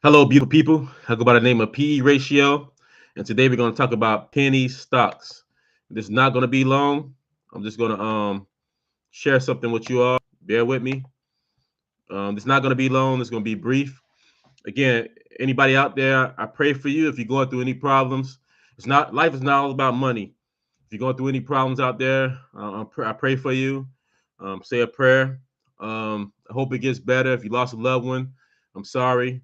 Hello, beautiful people. I go by the name of PE ratio, and today we're going to talk about penny stocks. This is not going to be long. I'm just going to share something with you all. Bear with me. It's not going to be long. It's going to be brief. Again, anybody out there, I pray for you. If you're going through any problems, it's not life is not all about money. If you're going through any problems out there, I pray for you. Say a prayer. I hope it gets better. If you lost a loved one, I'm sorry.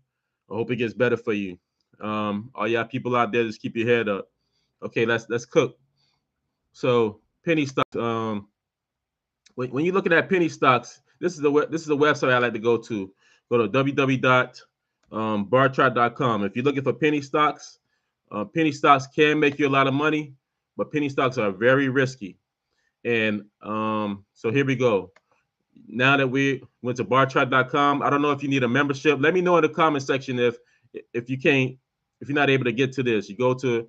I hope it gets better for you. All y'all people out there, just keep your head up. Okay, let's cook. So penny stocks. When you're looking at penny stocks, this is the website I like to go to. Go to www.barchart.com. If you're looking for penny stocks can make you a lot of money, but penny stocks are very risky. And so here we go. Now that we went to barchart.com, I don't know if you need a membership. Let me know in the comment section if you can't, if you're not able to get to this. You go to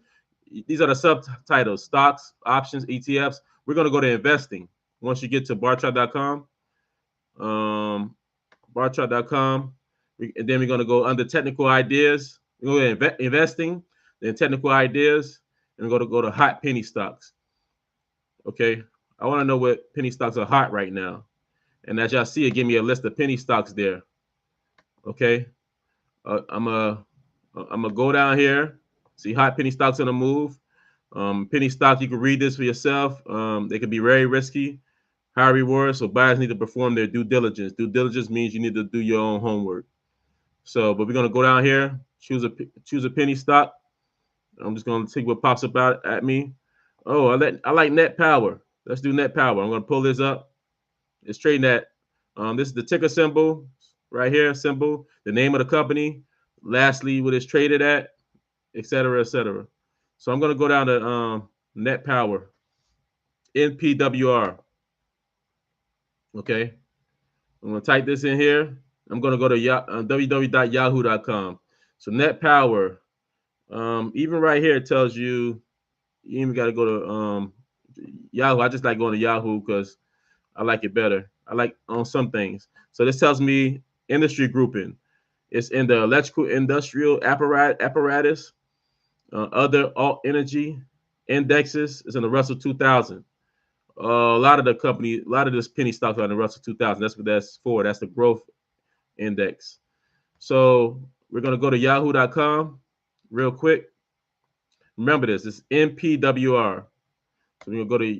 these are the subtitles: stocks, options, ETFs. We're gonna go to investing. Once you get to barchart.com, barchart.com, and then we're gonna go under technical ideas. We're going to investing, then technical ideas, and we're gonna go to hot penny stocks. Okay, I want to know what penny stocks are hot right now. And as y'all see, it give me a list of penny stocks there. Okay, I'm gonna go down here. See hot penny stocks on the move. Penny stock, you can read this for yourself. They can be very risky, high reward. So buyers need to perform their due diligence. Due diligence means you need to do your own homework. So, but we're gonna go down here, choose a penny stock. I'm just gonna see what pops up out at me. Oh, I like net power. Let's do net power. I'm gonna pull this up. It's trading at this is the ticker symbol right here, symbol, the name of the company, lastly, what it's traded at, et cetera, et cetera. So I'm gonna go down to net power, NPWR. Okay, I'm gonna type this in here. I'm gonna go to www.yahoo.com. So net power, even right here it tells you you even got to go to Yahoo. I just like going to Yahoo because I like it better. I like on some things. So this tells me industry grouping. It's in the electrical industrial apparatus, other alt energy indexes. It's in the Russell 2000. A lot of the company, a lot of this penny stocks are in the Russell 2000. That's what that's for. That's the growth index. So we're gonna go to Yahoo.com real quick. Remember this. It's NPWR. So we're gonna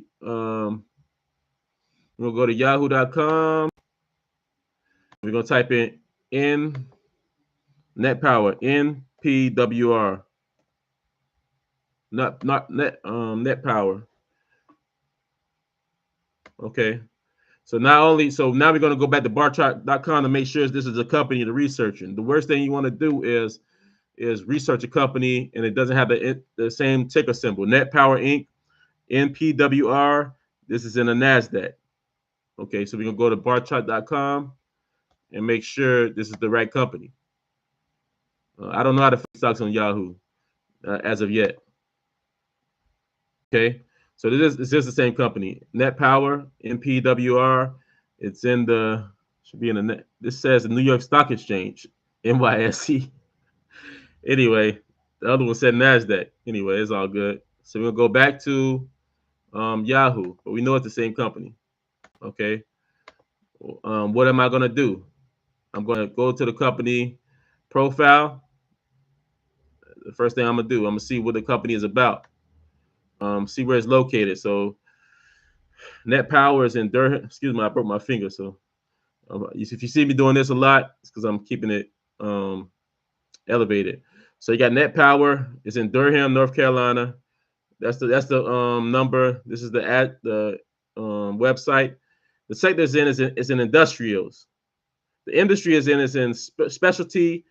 go to Yahoo.com. We're gonna type in net power NPWR. Not net power. Okay. So now we're gonna go back to barchart.com to make sure this is a company to research. And the worst thing you want to do is research a company and it doesn't have the same ticker symbol. Net Power Inc. NPWR. This is in the NASDAQ. Okay, so we're gonna go to barchart.com and make sure this is the right company. I don't know how to find stocks on Yahoo as of yet. Okay, so this is the same company, Net Power, NPWR. It's in the should be in the net. This says the New York Stock Exchange, NYSE. Anyway, the other one said Nasdaq. Anyway, it's all good. So we'll go back to Yahoo, but we know it's the same company. Okay, what am I gonna do? I'm gonna go to the company profile. The first thing I'm gonna do, I'm gonna see what the company is about. See where it's located. So Net Power is in Durham. Excuse me, I broke my finger. So if you see me doing this a lot, it's because I'm keeping it elevated. So you got Net Power. It's in Durham, North Carolina. That's the number. This is the website. The sector is in industrials. The industry is in specialty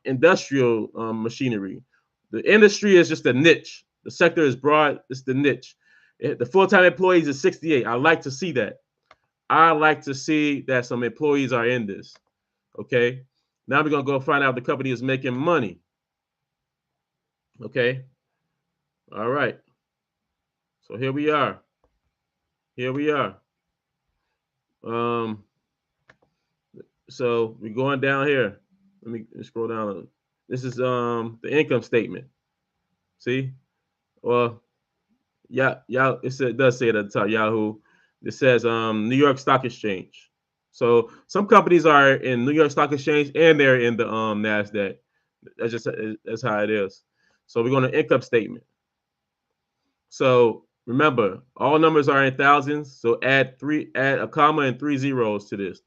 industrial machinery. The industry is just a niche. The sector is broad. It's the niche. The full-time employees is 68. I like to see that. I like to see that some employees are in this. Okay. Now we're gonna go find out if the company is making money. Okay. All right. So here we are. Here we are. So we're going down here. Let me scroll down. This is the income statement. See? Well, yeah, it does say it at the top, Yahoo. It says New York Stock Exchange. So some companies are in New York Stock Exchange and they're in the NASDAQ. That's how it is. So we're going to income statement. So remember, all numbers are in thousands. So add a comma and 3 zeros to this.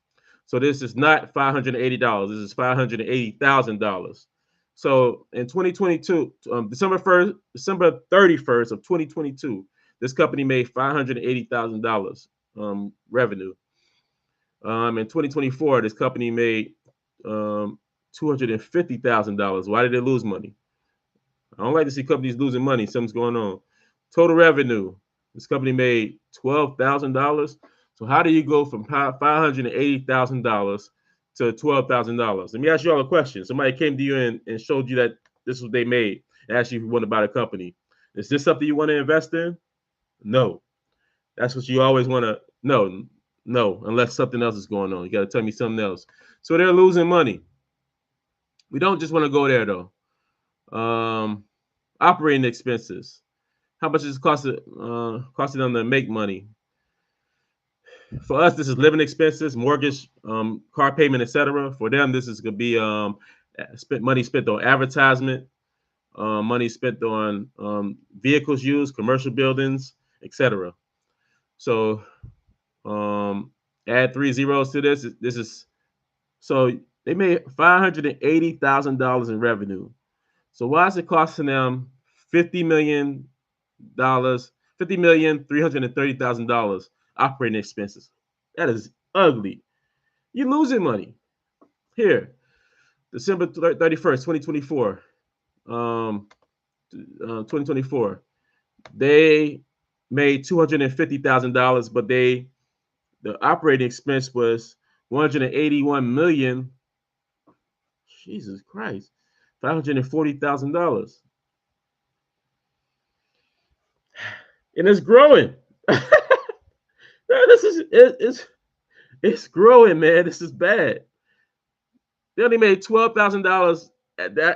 So this is not $580. This is $580,000. So in 2022, December 31st of 2022, this company made $580,000 revenue. In 2024, this company made $250,000. Why did they lose money? I don't like to see companies losing money. Something's going on. Total revenue. This company made $12,000. So how do you go from $580,000 to $12,000? Let me ask you all a question. Somebody came to you and showed you that this is what they made and asked you if you want to buy the company. Is this something you want to invest in? No. That's what you always want to. No, unless something else is going on. You got to tell me something else. So they're losing money. We don't just want to go there though. Operating expenses. How much is it costing them to make money? For us, this is living expenses, mortgage, car payment, etc. For them, this is gonna be money spent on advertisement, money spent on vehicles used, commercial buildings, etc. So add 3 zeros to this. This is so they made $580,000 in revenue. So why is it costing them $50,330,000 operating expenses? That is ugly. You're losing money. Here, December 31st, 2024. 2024. They made $250,000, but the operating expense was $181 million. Jesus Christ, $540,000. And it's growing. It's growing, man. This is bad. They only made $12,000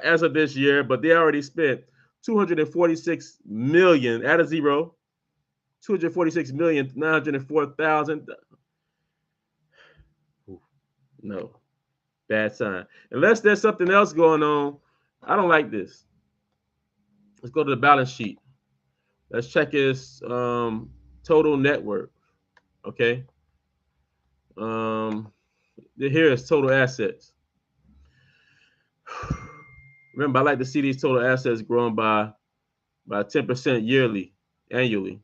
as of this year, but they already spent 246 million at a zero. 246,904,000. No, bad sign. Unless there's something else going on, I don't like this. Let's go to the balance sheet. Let's check his total net worth. Okay. Here is total assets. Remember, I like to see these total assets growing by 10% annually.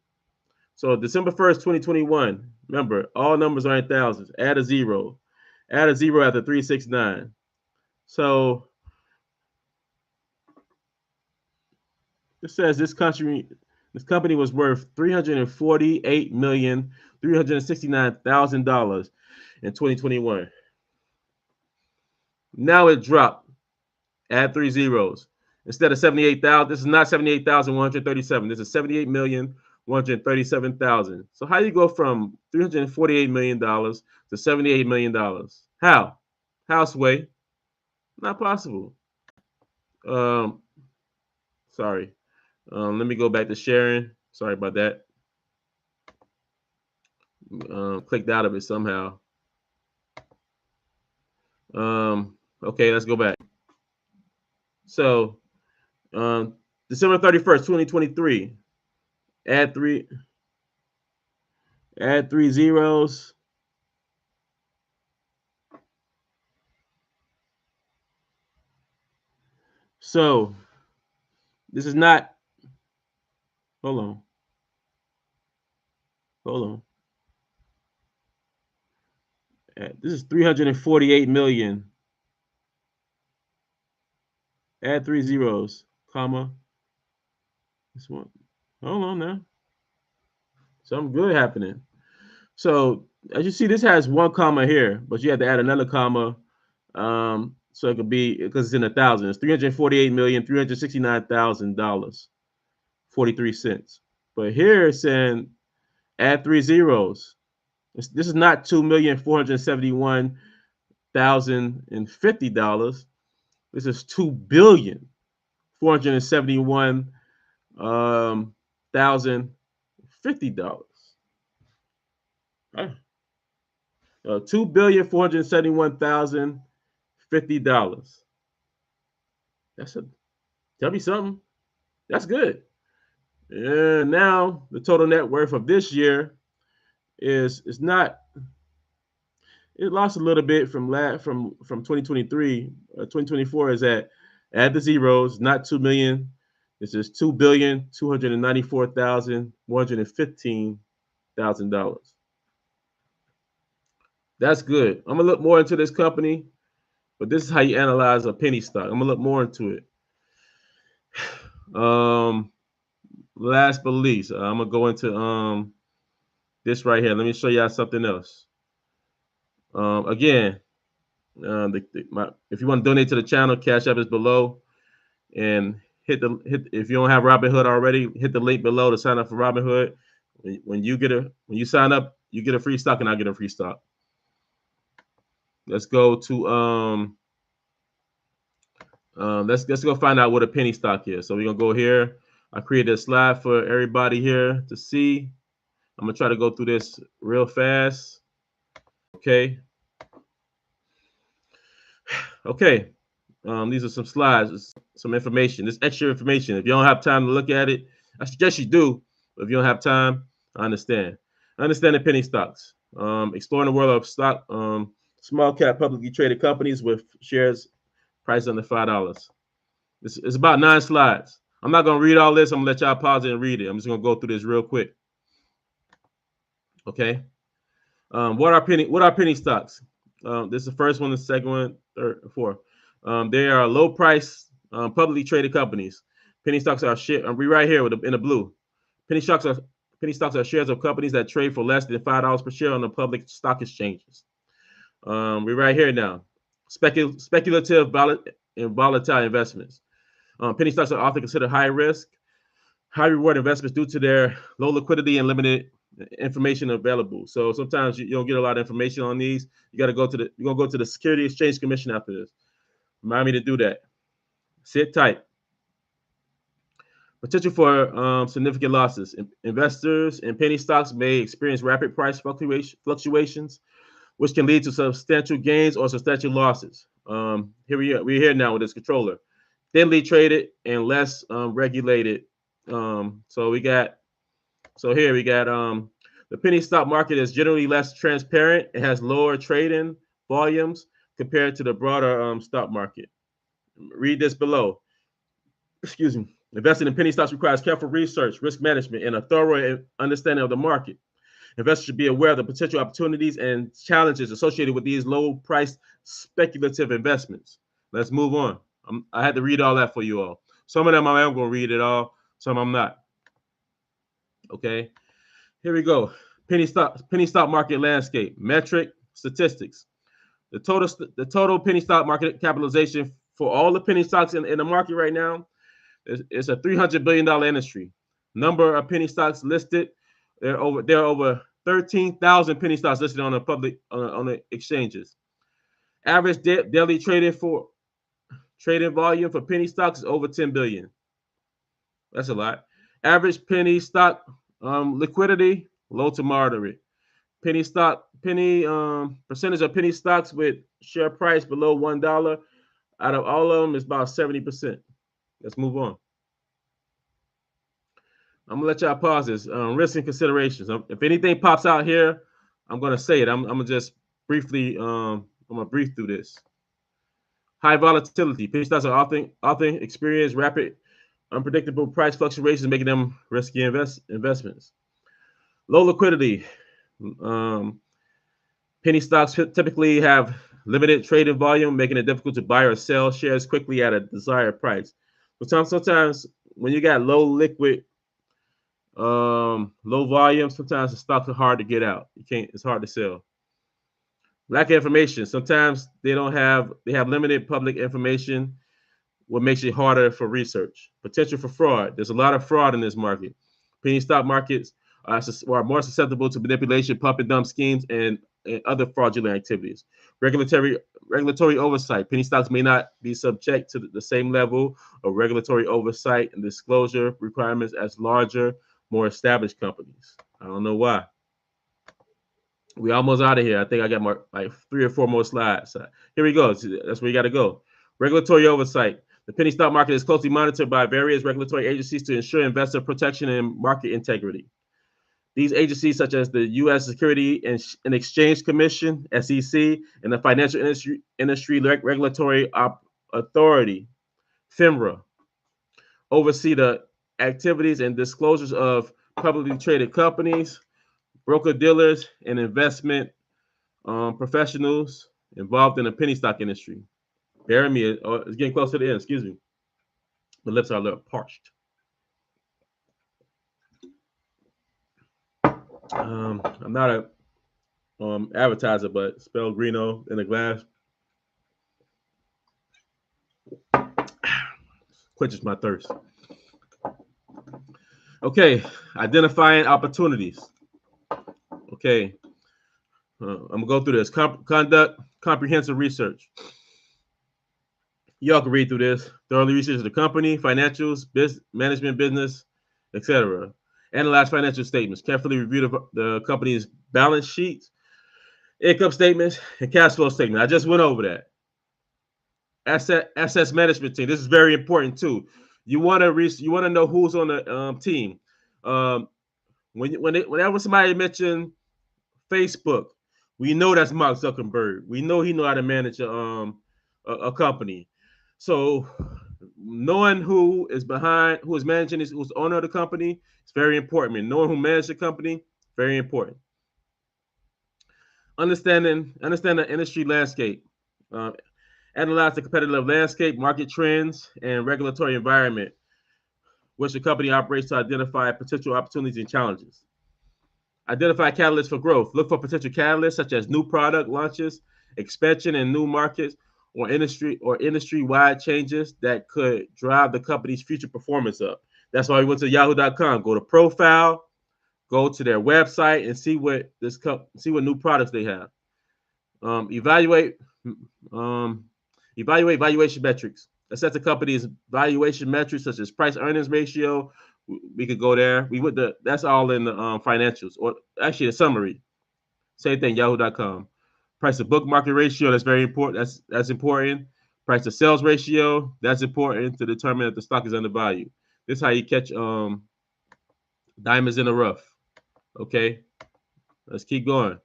So December 1st, 2021. Remember, all numbers are in thousands. Add a zero. Add a zero after 369. So it says this company was worth $348,369,000 in 2021. Now it dropped. Add 3 zeros. Instead of 78,000, this is not 78,137. This is 78,137,000. So how do you go from $348 million to $78 million? How? Sway? Not possible. Sorry. Let me go back to sharing. Sorry about that. Clicked out of it somehow. Okay, let's go back. So, December 31st, 2023. Add three zeros. So, this is not. Hold on. This is 348 million. Add 3 zeros, comma. This one. Hold on now. Something good happening. So as you see, this has 1 comma here, but you have to add another comma. So it could be, because it's in the thousands, $348,369,000, 43 cents. But here it's saying add 3 zeros. This is not $2,471,050. This is $2,471,050. $2,471,050. That's a tell me something. That's good. And now the total net worth of this year is not. It lost a little bit from 2023. 2024 is at add the zeros, not 2 million. This is $2,294,115,000. That's good. I'm gonna look more into this company, but this is how you analyze a penny stock. I'm gonna look more into it. Last but least, I'm gonna go into this right here. Let me show y'all something else. Again, if you want to donate to the channel, Cash App is below, and hit if you don't have Robinhood already, hit the link below to sign up for Robinhood. When you sign up, you get a free stock, and I get a free stock. Let's go to let's go find out what a penny stock is. So we're gonna go here. I created a slide for everybody here to see. I'm gonna try to go through this real fast. Okay. Okay. These are some slides, some information. This extra information. If you don't have time to look at it, I suggest you do. But if you don't have time, I understand. I understand the penny stocks. Exploring the world of stock, small cap publicly traded companies with shares priced under $5. It's about 9 slides. I'm not gonna read all this. I'm gonna let y'all pause it and read it. I'm just gonna go through this real quick. Okay. What are penny stocks? This is the first one, the second one, third, fourth. They are low price, publicly traded companies. Penny stocks are shit. We right here in the blue. Penny stocks are shares of companies that trade for less than $5 per share on the public stock exchanges. We're right here now. Speculative and volatile investments. Penny stocks are often considered high risk, high reward investments due to their low liquidity and limited information available. So sometimes you don't get a lot of information on these. You're gonna go to the Security Exchange Commission after this. Remind me to do that. Sit tight. Potential for significant losses. Investors in penny stocks may experience rapid price fluctuations, which can lead to substantial gains or substantial losses. Here we're here now with this controller. Thinly traded and less regulated. So we got the penny stock market is generally less transparent. It has lower trading volumes compared to the broader stock market. Read this below. Excuse me. Investing in penny stocks requires careful research, risk management, and a thorough understanding of the market. Investors should be aware of the potential opportunities and challenges associated with these low-priced speculative investments. Let's move on. I had to read all that for you all. Some of them I am going to read it all. Some I'm not. Okay. Here we go. Penny stock market landscape. Metric statistics. The total penny stock market capitalization for all the penny stocks in the market right now is a $300 billion industry. Number of penny stocks listed. There are over 13,000 penny stocks listed on the public on the exchanges. Average daily trading volume for penny stocks is over 10 billion. That's a lot. Average penny stock liquidity low to moderate. Percentage of penny stocks with share price below $1 out of all of them is about 70%. Let's move on. I'm gonna let y'all pause this. Risks and considerations. If anything pops out here, I'm gonna say it. I'm gonna just briefly. I'm gonna brief through this. High volatility. Penny stocks are often experience rapid, unpredictable price fluctuations, making them risky investments. Low liquidity. Penny stocks typically have limited trading volume, making it difficult to buy or sell shares quickly at a desired price. Sometimes when you got low liquid, low volume, sometimes the stocks are hard to get out. It's hard to sell. Lack of information. Sometimes they have limited public information, what makes it harder for research. Potential for fraud. There's a lot of fraud in this market. Penny stock markets are more susceptible to manipulation, pump and dump schemes, and other fraudulent activities. Regulatory oversight. Penny stocks may not be subject to the same level of regulatory oversight and disclosure requirements as larger, more established companies. I don't know why. We almost out of here. I think I got more like 3 or 4 more slides. Here we go. That's where you got to go. Regulatory oversight. The penny stock market is closely monitored by various regulatory agencies to ensure investor protection and market integrity. These agencies, such as the U.S. Security and Exchange Commission (SEC) and the Financial Industry Regulatory Authority (FINRA), oversee the activities and disclosures of publicly traded companies, broker-dealers, and investment professionals involved in the penny stock industry. Bear me, it's getting close to the end. Excuse me. My lips are a little parched. I'm not a advertiser, but spell Greeno in a glass quenches my thirst. Okay, identifying opportunities. Okay, I'm gonna go through this. Conduct comprehensive research. Y'all can read through this. Thoroughly research the company, financials, management, business, etc. Analyze financial statements. Carefully review the company's balance sheets, income statements, and cash flow statement. I just went over that. Assets management team. This is very important too. You want to know who's on the team. Whenever somebody mentions Facebook, we know that's Mark Zuckerberg. We know he know how to manage a company. So knowing who is behind, who is managing this, who's owner of the company, it's very important. And knowing who managed the company, very important. Understand the industry landscape. Analyze the competitive landscape, market trends, and regulatory environment which the company operates to identify potential opportunities and challenges. Identify catalysts for growth. Look for potential catalysts such as new product launches, expansion in new markets, or industry-wide changes that could drive the company's future performance up. That's why we went to yahoo.com. Go to profile, go to their website, and see what new products they have. Evaluate valuation metrics. Assess the company's valuation metrics such as price earnings ratio. We could go there. That's all in the financials, or actually the summary. Same thing, yahoo.com. Price to book market ratio, that's very important. That's important. Price to sales ratio, that's important to determine if the stock is undervalued. This is how you catch diamonds in the rough. Okay, let's keep going.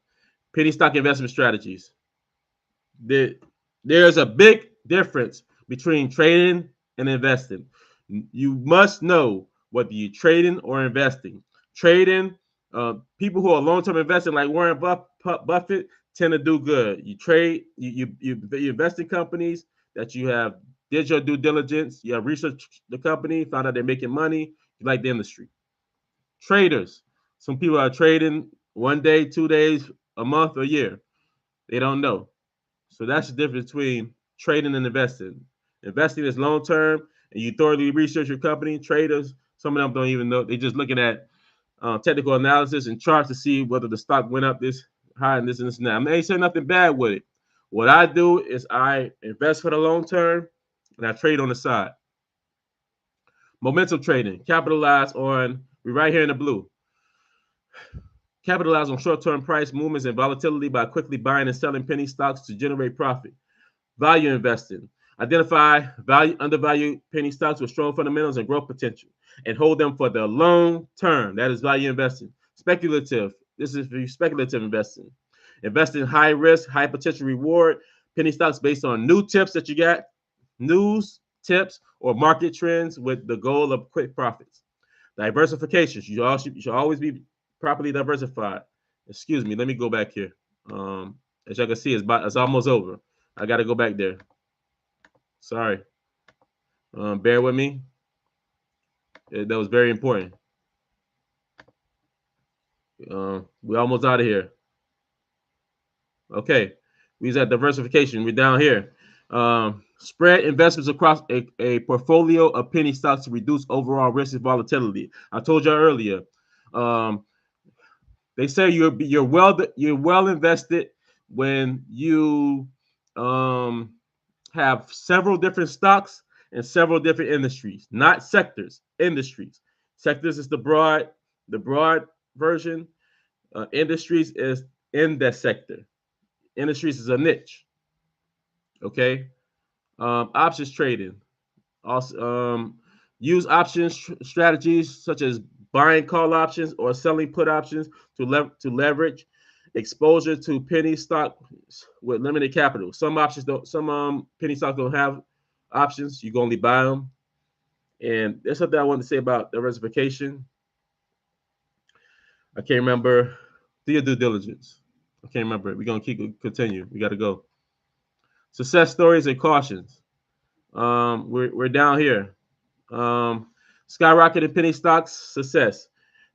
Penny stock investment strategies. There's a big difference between trading and investing. You must know whether you're trading or investing. Trading, people who are long-term investing, like Warren Buffett, tend to do good. You trade, you invest in companies that you have did your due diligence. You have researched the company, found out they're making money. You like the industry. Traders, some people are trading 1 day, 2 days, a month, a year. They don't know. So that's the difference between trading and investing. Investing is long term, and you thoroughly research your company. Traders, some of them don't even know. They're just looking at technical analysis and charts to see whether the stock went up this high and this and this and that. I ain't saying nothing bad with it. What I do is I invest for the long term, and I trade on the side. Momentum trading, we're right here in the blue. Capitalize on short-term price movements and volatility by quickly buying and selling penny stocks to generate profit. Value investing. Identify undervalued penny stocks with strong fundamentals and growth potential and hold them for the long term. That is value investing. Speculative. This is for speculative investing. Invest in high risk, high potential reward penny stocks based on new tips that you got, news, tips, or market trends with the goal of quick profits. Diversification. You should always be properly diversified. Excuse me. Let me go back here. As you can see, it's almost over. I got to go back there. Sorry. Bear with me. That was very important. We're almost out of here. Okay. We at diversification. We're down here. Spread investments across a portfolio of penny stocks to reduce overall risk and volatility. I told you earlier. They say you're well invested when you have several different stocks and several different industries, not sectors, industries. Sectors is the broad version. Industries is in that sector. Industries is a niche. Okay. Options trading. Also, use options strategies such as buying call options or selling put options to leverage exposure to penny stock with limited capital. Some options don't. Some penny stocks don't have options. You can only buy them. And there's something I want to say about diversification. I can't remember. Do your due diligence. I can't remember it. We're gonna continue. We got to go. Success stories and cautions. We're down here. Skyrocketed penny stocks success.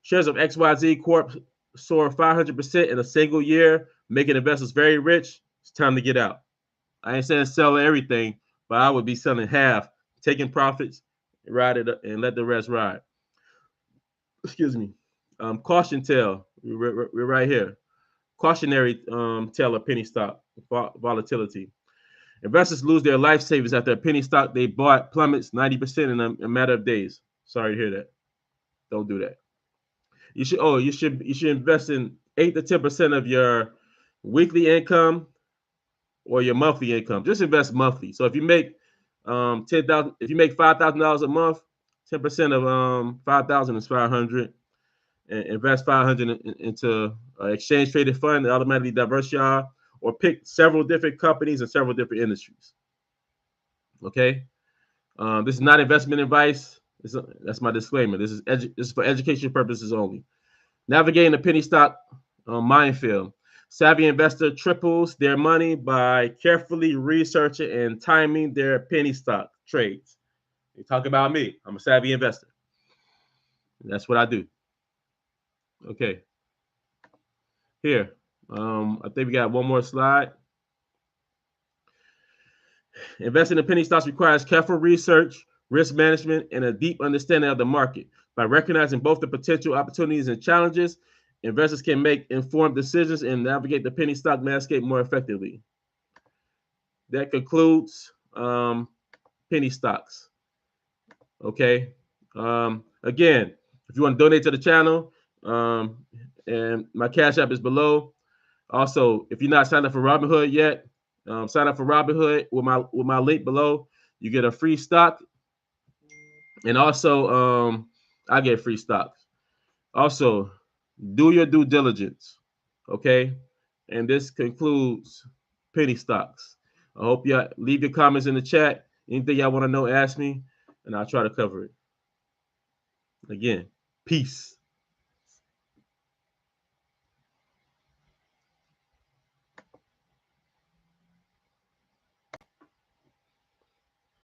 Shares of XYZ Corp soar 500% in a single year, making investors very rich. It's time to get out. I ain't saying sell everything, but I would be selling half, taking profits, ride it and let the rest ride. Excuse me. Caution tale. We're right here. Cautionary tale of penny stock volatility. Investors lose their life savings after a penny stock they bought plummets 90% in a matter of days. Sorry to hear that. Don't do that. You should invest in 8 to 10% of your weekly income or your monthly income. Just invest monthly. So if you make 10,000, if you make $5,000 a month, 10% of 5,000 is 500. And invest 500 into exchange traded fund that automatically diversify, or pick several different companies and several different industries. Okay. This is not investment advice. That's my disclaimer. This is for education purposes only. Navigating the penny stock minefield. Savvy investor triples their money by carefully researching and timing their penny stock trades. You talk about me. I'm a savvy investor. That's what I do. Okay. Here. I think we got one more slide. Investing in penny stocks requires careful research, risk management, and a deep understanding of the market. By recognizing both the potential opportunities and challenges, investors can make informed decisions and navigate the penny stock landscape more effectively. That concludes penny stocks. Okay. Again, if you want to donate to the channel, and my cash app is below. Also, if you're not signed up for Robinhood yet, sign up for Robinhood with my link below. You get a free stock, and also I get free stocks. Also, do your due diligence, okay? And this concludes penny stocks. I hope you leave your comments in the chat. Anything y'all want to know, ask me, and I'll try to cover it. Again, peace.